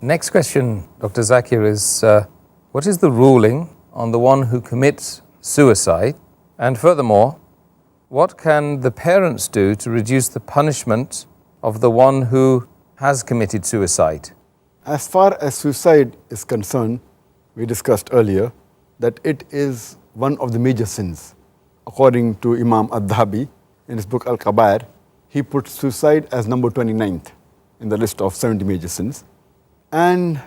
Next question, Dr. Zakir, is what is the ruling on the one who commits suicide? And furthermore, what can the parents do to reduce the punishment of the one who has committed suicide? As far as suicide is concerned, we discussed earlier that it is one of the major sins. According to Imam Ad-Dhahabi, in his book Al-Kabair, he puts suicide as number 29th in the list of 70 major sins. And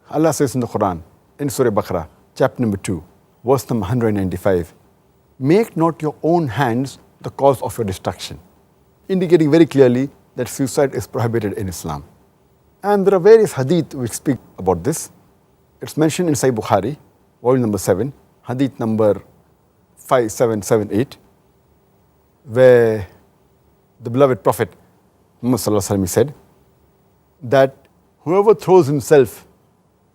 Allah says in the Quran, in Surah Baqarah, chapter number 2, verse number 195, make not your own hands the cause of your destruction, indicating very clearly that suicide is prohibited in Islam. And there are various hadith which speak about this. It's mentioned in Sahih Bukhari, volume number 7, hadith number 5778, where the beloved Prophet Muhammad Sallallahu Alaihi Wasallam said that whoever throws himself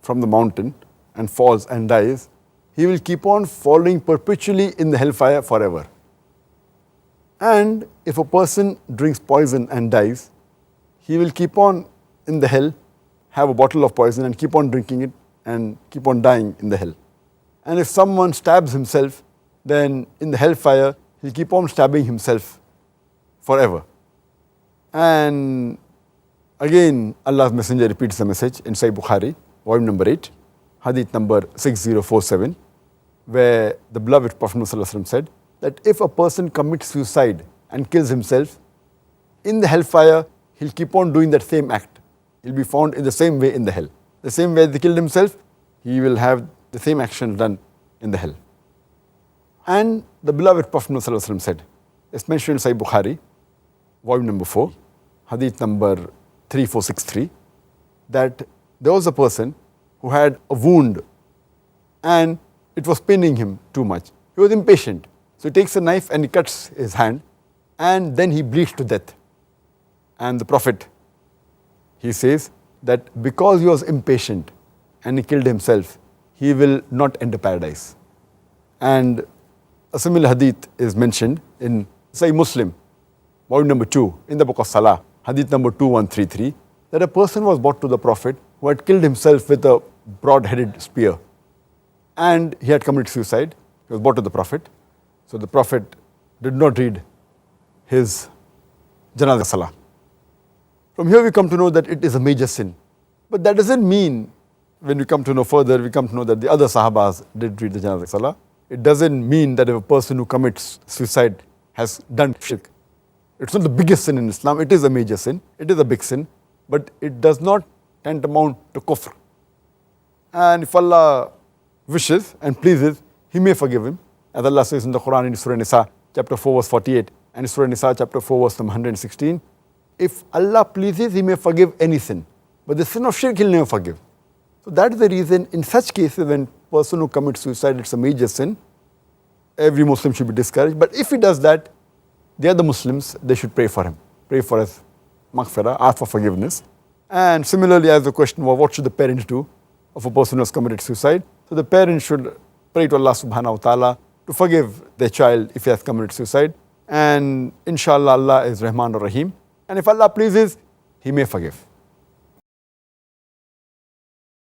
from the mountain and falls and dies, he will keep on falling perpetually in the hellfire forever. And if a person drinks poison and dies, he will keep on in the hell, have a bottle of poison and keep on drinking it and keep on dying in the hell. And if someone stabs himself, then in the hellfire, he'll keep on stabbing himself forever. And again, Allah's Messenger repeats the message in Sahih Bukhari, volume number 8, hadith number 6047, where the beloved Prophet ﷺ said that if a person commits suicide and kills himself, in the hellfire, he'll keep on doing that same act. He'll be found in the same way in the hell. The same way he killed himself, he will have the same action done in the hell. And the beloved Prophet ﷺ said, it's mentioned in Sahih Bukhari, volume number 4, hadith number 3463, that there was a person who had a wound and it was paining him too much. He was impatient. So he takes a knife and he cuts his hand and then he bleeds to death. And the Prophet, he says that because he was impatient and he killed himself, he will not enter paradise. And a similar hadith is mentioned in Sahih Muslim, volume number 2, in the book of Salah, hadith number 2133, that a person was brought to the Prophet who had killed himself with a broad-headed spear. And he had committed suicide. He was brought to the Prophet. So the Prophet did not read his Janazah Salah. From here we come to know that it is a major sin. But that doesn't mean, when we come to know further, we come to know that the other Sahabas did read the Janazah Salah. It doesn't mean that if a person who commits suicide has done shirk. It's not the biggest sin in Islam. It is a major sin. It is a big sin. But it does not tantamount to kufr. And if Allah wishes and pleases, He may forgive him. As Allah says in the Quran in Surah Nisa, chapter 4, verse 48, and Surah Nisa, chapter 4, verse 116, if Allah pleases, He may forgive any sin. But the sin of shirk, He'll never forgive. So that is the reason, in such cases, when a person who commits suicide, it's a major sin, every Muslim should be discouraged. But if he does that, the other Muslims, they should pray for him. Pray for his maghfirah, ask for forgiveness. And similarly, as the question was, what should the parents do of a person who has committed suicide? So the parents should pray to Allah subhanahu wa ta'ala to forgive their child if he has committed suicide. And inshallah, Allah is Rahman or Rahim. And if Allah pleases, He may forgive.